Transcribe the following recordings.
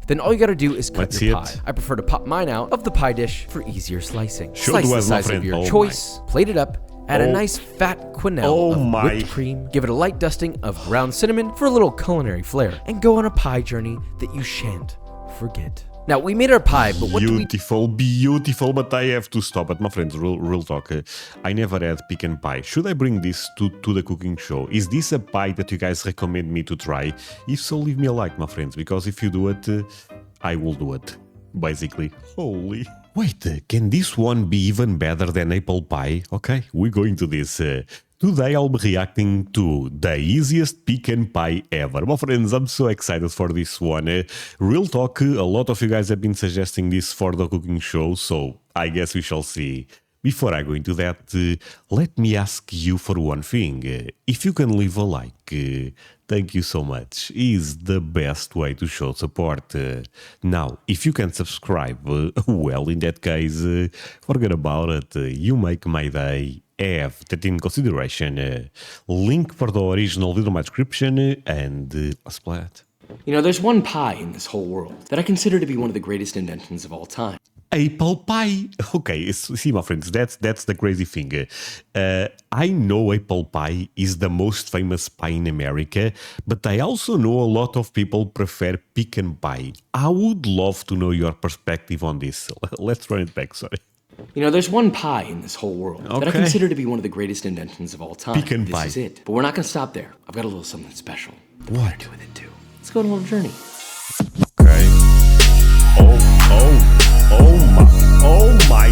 Then all you gotta do is cut Let's your see pie. it. I prefer to pop mine out of the pie dish for easier slicing. Show Slice to the us, my size of friend. your Oh choice, plate it up, add a Oh. nice fat quenelle Oh of my. whipped cream, give it a light dusting of ground cinnamon for a little culinary flair, and go on a pie journey that you shan't forget. Now, we made our pie, but what do we... Beautiful, but I have to stop it, my friends. Real talk. I never had pecan pie. Should I bring this to the cooking show? Is this a pie that you guys recommend me to try? If so, leave me a like, my friends, because if you do it, I will do it. Basically. Holy. Wait, can this one be even better than apple pie? Okay, we're going to this. Today I'll be reacting to the easiest pecan pie ever. My friends, I'm so excited for this one. Real talk, a lot of you guys have been suggesting this for the cooking show, so I guess we shall see. Before I go into that, let me ask you for one thing. If you can leave a like, thank you so much. Is the best way to show support. Now, if you can subscribe, well, in that case, forget about it. You make my day. Have that in consideration. Link for the original video in my description, and let's play it. You know, there's one pie in this whole world that I consider to be one of the greatest inventions of all time. Apple pie. Okay, see, my friends, that's the crazy thing. I know apple pie is the most famous pie in America, but I also know a lot of people prefer pecan pie. I would love to know your perspective on this. Let's run it back, sorry. You know, there's one pie in this whole world that I Okay. consider to be one of the greatest inventions of all time. Pecan this pie. is it. But we're not going to stop there. I've got a little something special. What? To do with it too. Let's go on a little journey. Okay. Oh my.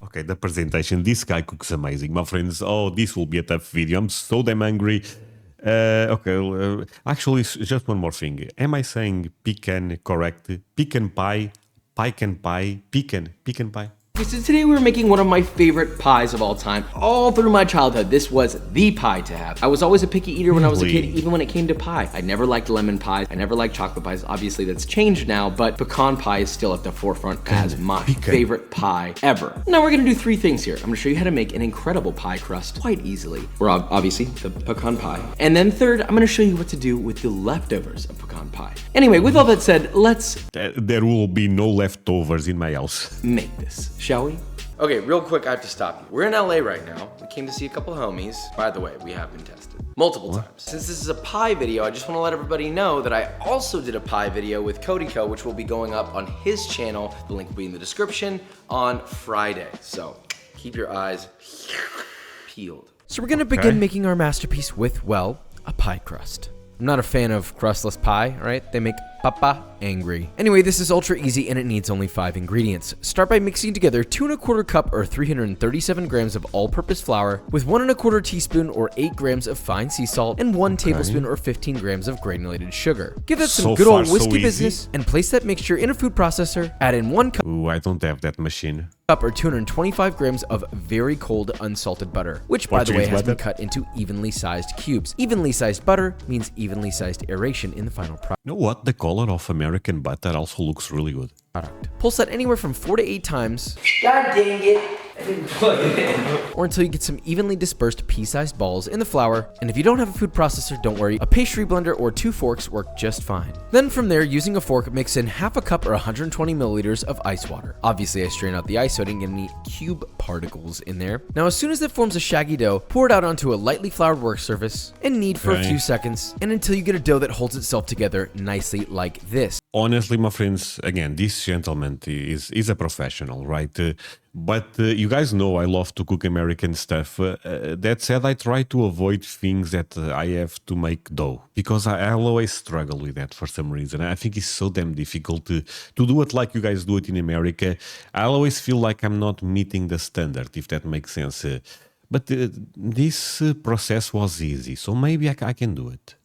Okay, the presentation. This guy cooks amazing, my friends. Oh, this will be a tough video. I'm so damn angry. Okay, actually, just one more thing. Am I saying pecan correct? Pecan pie, pecan pie, pecan pie. Okay, so today we're making one of my favorite pies of all time. All through my childhood, this was the pie to have. I was always a picky eater when I was a kid, Really? even when it came to pie. I never liked lemon pies. I never liked chocolate pies. Obviously, that's changed now, but pecan pie is still at the forefront as my favorite pie ever. Now we're gonna do three things here. I'm gonna show you how to make an incredible pie crust quite easily. We're obviously the pecan pie. And then third, I'm gonna show you what to do with the leftovers of pecan pie. Anyway, with all that said, let's There will be no leftovers in my house. make this, shall we? Okay, real quick, I have to stop you. We're in LA right now. We came to see a couple homies. By the way, we have been tested multiple times. Since this is a pie video, I just want to let everybody know that I also did a pie video with Cody Co, which will be going up on his channel. The link will be in the description on Friday. So keep your eyes peeled. So we're gonna begin making our masterpiece with, well, a pie crust. I'm not a fan of crustless pie, right? They make Papa angry. Anyway, this is ultra easy and it needs only 5 ingredients. Start by mixing together 2 1/4 cup or 337 grams of all-purpose flour with 1 1/4 teaspoon or 8 grams of fine sea salt and 1 tablespoon or 15 grams of granulated sugar. Give that some So good old far, so whiskey easy. business and place that mixture in a food processor. Add in 1 cup Ooh, I don't have that machine. or 225 grams of very cold unsalted butter, which by the way Portuguese has been butter? cut into evenly sized cubes. Evenly sized butter means evenly sized aeration in the final product. You know what? The color of American butter also looks really good. Pulse that anywhere from 4 to 8 times. God dang it. I didn't plug it in. Or until you get some evenly dispersed pea-sized balls in the flour. And if you don't have a food processor, don't worry. A pastry blender or 2 forks work just fine. Then from there, using a fork, mix in half a cup or 120 milliliters of ice water. Obviously, I strain out the ice so I didn't get any cube particles in there. Now, as soon as it forms a shaggy dough, pour it out onto a lightly floured work surface and knead for a few seconds, and until you get a dough that holds itself together nicely like this. Honestly, my friends, again, this gentleman is a professional, right? But you guys know I love to cook American stuff. That said, I try to avoid things that I have to make dough because I'll always struggle with that for some reason. I think it's so damn difficult to do it like you guys do it in America. I always feel like I'm not meeting the standard, if that makes sense. But this process was easy, so maybe I can do it.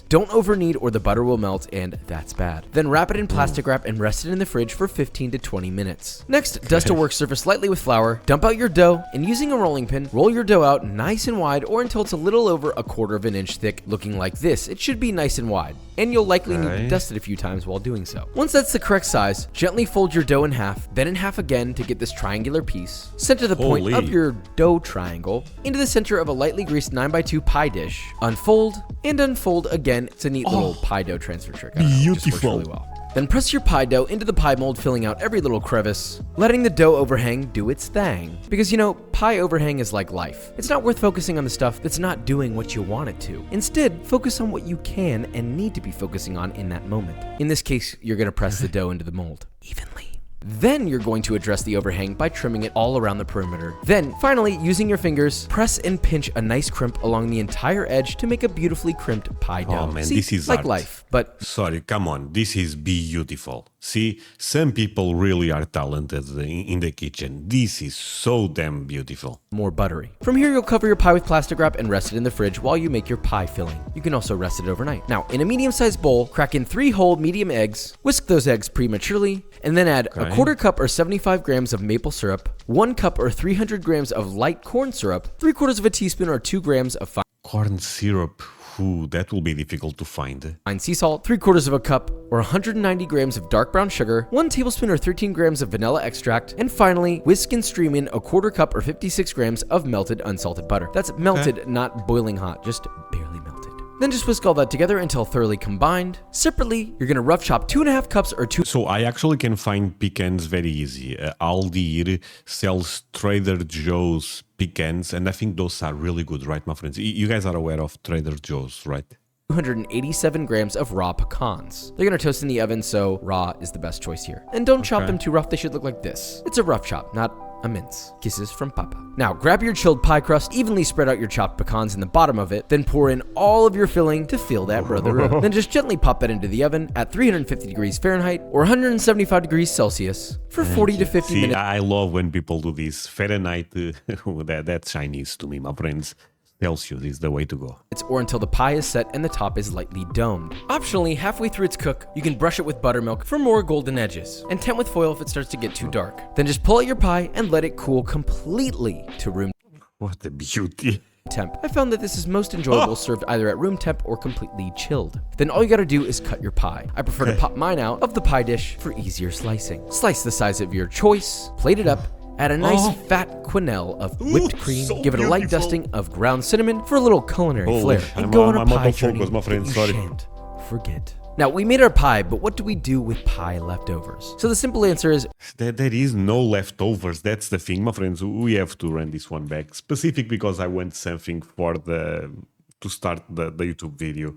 Don't overknead or the butter will melt, and that's bad. Then wrap it in plastic wrap and rest it in the fridge for 15 to 20 minutes. Next, dust a work surface lightly with flour, dump out your dough, and using a rolling pin, roll your dough out nice and wide or until it's a little over 1/4 of an inch thick, looking like this. It should be nice and wide, and you'll likely need to dust it a few times while doing so. Once that's the correct size, gently fold your dough in half, then in half again to get this triangular piece. Center the point of your dough triangle into the center of a lightly greased 9x2 pie dish. Unfold and unfold again. It's a neat little pie dough transfer trick. I don't know, it just works really well. Then press your pie dough into the pie mold, filling out every little crevice, letting the dough overhang do its thing. Because you know, pie overhang is like life. It's not worth focusing on the stuff that's not doing what you want it to. Instead, focus on what you can and need to be focusing on in that moment. In this case, you're gonna press the dough into the mold evenly. Then you're going to address the overhang by trimming it all around the perimeter. Then, finally, using your fingers, press and pinch a nice crimp along the entire edge to make a beautifully crimped pie dough. Oh man, See, this is like art. life, but Sorry, come on, this is beautiful. See, some people really are talented in the kitchen. This is so damn beautiful. more buttery. From here, you'll cover your pie with plastic wrap and rest it in the fridge while you make your pie filling. You can also rest it overnight. Now, in a medium-sized bowl, crack in 3 whole medium eggs, whisk those eggs prematurely, and then add a 1/4 cup or 75 grams of maple syrup, 1 cup or 300 grams of light corn syrup, 3/4 of a teaspoon or 2 grams of Corn syrup. Ooh, that will be difficult to find. fine sea salt, 3/4 of a cup or 190 grams of dark brown sugar, 1 tablespoon or 13 grams of vanilla extract, and finally, whisk and stream in a 1/4 cup or 56 grams of melted unsalted butter. That's melted, not boiling hot, just barely melted. Then just whisk all that together until thoroughly combined. Separately, you're gonna rough chop 2.5 cups or 2. So I actually can find pecans very easy. Aldi here sells Trader Joe's pecans, and I think those are really good, right, my friends? You guys are aware of Trader Joe's, right? 287 grams of raw pecans. They're gonna toast in the oven, so raw is the best choice here. And don't chop them too rough, they should look like this. It's a rough chop, not a mince. Kisses from Papa. Now, grab your chilled pie crust, evenly spread out your chopped pecans in the bottom of it, then pour in all of your filling to fill that brother up. Then just gently pop that into the oven at 350 degrees Fahrenheit or 175 degrees Celsius for 40 to 50 minutes. I love when people do this. Fahrenheit, that's Chinese to me, my friends. Celsius is the way to go. Or until the pie is set and the top is lightly domed. Optionally, halfway through its cook, you can brush it with buttermilk for more golden edges, and tent with foil if it starts to get too dark. Then just pull out your pie and let it cool completely to room What a beauty. temp. I found that this is most enjoyable served either at room temp or completely chilled. Then all you gotta do is cut your pie. I prefer to pop mine out of the pie dish for easier slicing. Slice the size of your choice, plate it up, add a nice fat quenelle of whipped cream, so give it a light beautiful. dusting of ground cinnamon for a little culinary flair, and I'm go on a out pie of journey focus, my friend, that you sorry. shan't forget. Now, we made our pie, but what do we do with pie leftovers? So the simple answer is There is no leftovers. That's the thing, my friends. We have to run this one back. Specific because I want something to start the YouTube video.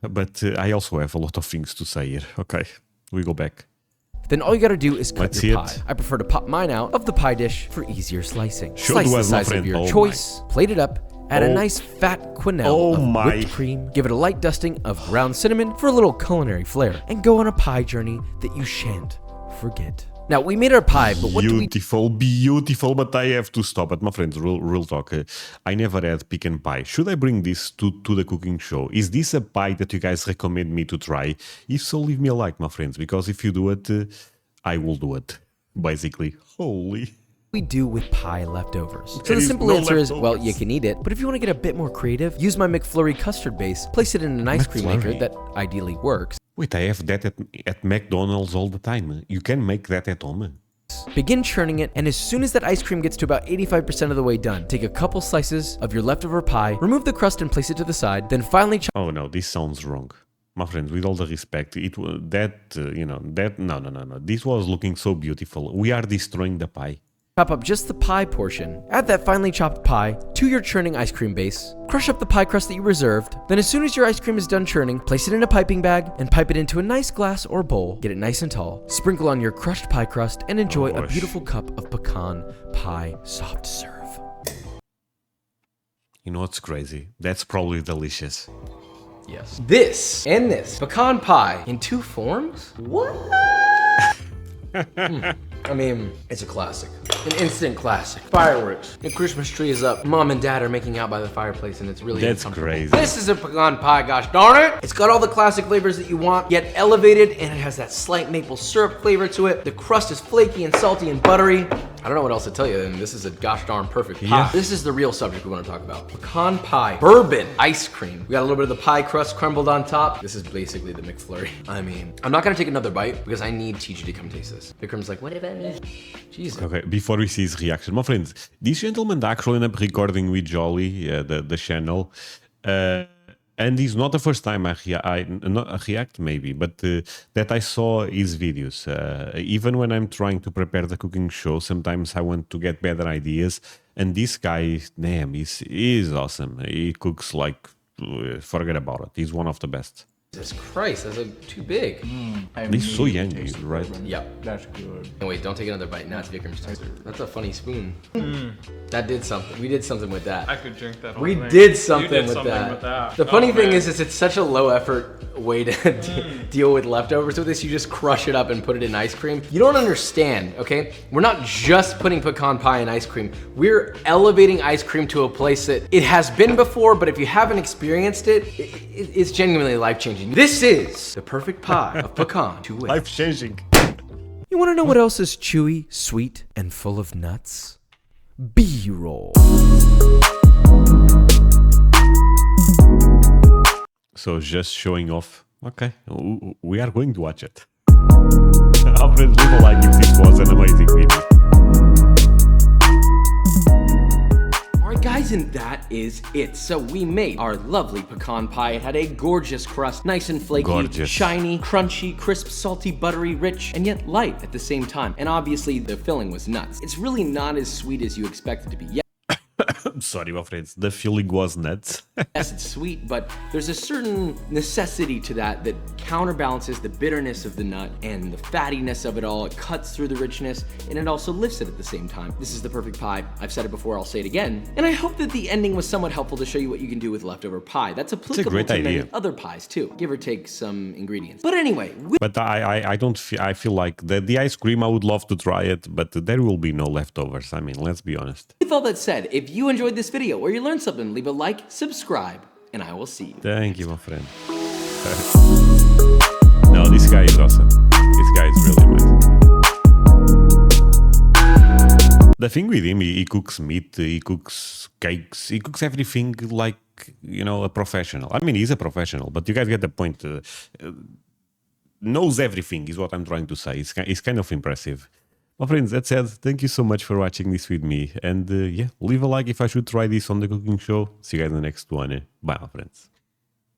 But I also have a lot of things to say here. Okay, we go back. then all you gotta do is cut Let's your see pie. it. I prefer to pop mine out of the pie dish for easier slicing. Show Slice to the us, my size of friend. your Oh choice, plate it up, add a Oh. nice fat quenelle Oh of my. whipped cream, give it a light dusting of ground cinnamon for a little culinary flair, and go on a pie journey that you shan't forget. Now, we made our pie, but what do we Beautiful, but I have to stop it, my friends. Real talk. I never had pecan pie. Should I bring this to the cooking show? Is this a pie that you guys recommend me to try? If so, leave me a like, my friends, because if you do it, I will do it. Basically, holy. do with pie leftovers? So There the is simple no answer is, well, leftovers. you can eat it, but if you want to get a bit more creative, use my McFlurry custard base, place it in an ice cream maker McFlurry? that ideally works. Wait, I have that at McDonald's all the time. You can make that at home. Begin churning it, and as soon as that ice cream gets to about 85% of the way done, take a couple slices of your leftover pie, remove the crust and place it to the side, then finally chop Oh no, this sounds wrong. My friends, with all the respect, no. This was looking so beautiful. We are destroying the pie. up just the pie portion, add that finely chopped pie to your churning ice cream base, crush up the pie crust that you reserved, then as soon as your ice cream is done churning, place it in a piping bag and pipe it into a nice glass or bowl, get it nice and tall, sprinkle on your crushed pie crust, and enjoy a gosh. beautiful cup of pecan pie soft serve. You know what's crazy? That's probably delicious. Yes. This and this pecan pie in 2 forms? What? I mean, it's a classic. An instant classic. Fireworks. The Christmas tree is up. Mom and dad are making out by the fireplace and it's really That's uncomfortable. crazy. This is a pecan pie, gosh darn it. It's got all the classic flavors that you want, yet elevated, and it has that slight maple syrup flavor to it. The crust is flaky and salty and buttery. I don't know what else to tell you, and this is a gosh darn perfect pie. Yeah. This is the real subject we want to talk about. Pecan pie, bourbon, ice cream. We got a little bit of the pie crust crumbled on top. This is basically the McFlurry. I mean, I'm not gonna take another bite because I need TG to come taste this. Vikram's like, what about me? Jesus. Okay, before we see his reaction, my friends, this gentleman actually ended up recording with Jolly, the channel, and it's not the first time I not react maybe, but that I saw his videos. Even when I'm trying to prepare the cooking show, sometimes I want to get better ideas, and this guy, damn, he's awesome. He cooks like, forget about it. He's one of the best. Jesus Christ, that's too big. He's so young, right? Yep. That's good. And wait, don't take another bite. Now it's Vikram's turn. That's a funny spoon. That did something. We did something with that. I could drink that. We whole thing. did something, You did with, something that. with that. The funny Oh, thing man. is it's such a low effort way to deal with leftovers with this. You just crush it up and put it in ice cream. You don't understand, okay? We're not just putting pecan pie in ice cream. We're elevating ice cream to a place that it has been before, but if you haven't experienced it, it's genuinely life-changing. This is the perfect pie of pecan to win. Life changing. You want to know what else is chewy, sweet, and full of nuts? B-roll. So just showing off. Okay, we are going to watch it. I'll leave a like if this was an amazing video. Alright guys, and that is it. So we made our lovely pecan pie. It had a gorgeous crust, nice and flaky, Gorgeous. shiny, crunchy, crisp, salty, buttery, rich, and yet light at the same time. And obviously the filling was nuts. It's really not as sweet as you expect it to be. I'm sorry, my friends. The feeling was nuts. Yes, it's sweet, but there's a certain necessity to that counterbalances the bitterness of the nut and the fattiness of it all. It cuts through the richness, and it also lifts it at the same time. This is the perfect pie. I've said it before, I'll say it again. And I hope that the ending was somewhat helpful to show you what you can do with leftover pie. That's applicable great to many idea. other pies too, give or take some ingredients. But anyway, But I don't feel, I feel like the ice cream, I would love to try it, but there will be no leftovers. I mean, let's be honest. with all that said, if you enjoyed this video or you learned something, leave a like, subscribe, and I will see you. Thank you, my friend. No, this guy is awesome. This guy is really amazing. The thing with him, he cooks meat, he cooks cakes, he cooks everything like, you know, a professional. I mean, he's a professional, but you guys get the point. Knows everything is what I'm trying to say. It's kind of impressive. My friends, that said, thank you so much for watching this with me. And yeah, leave a like if I should try this on the cooking show. See you guys in the next one. Bye, my friends.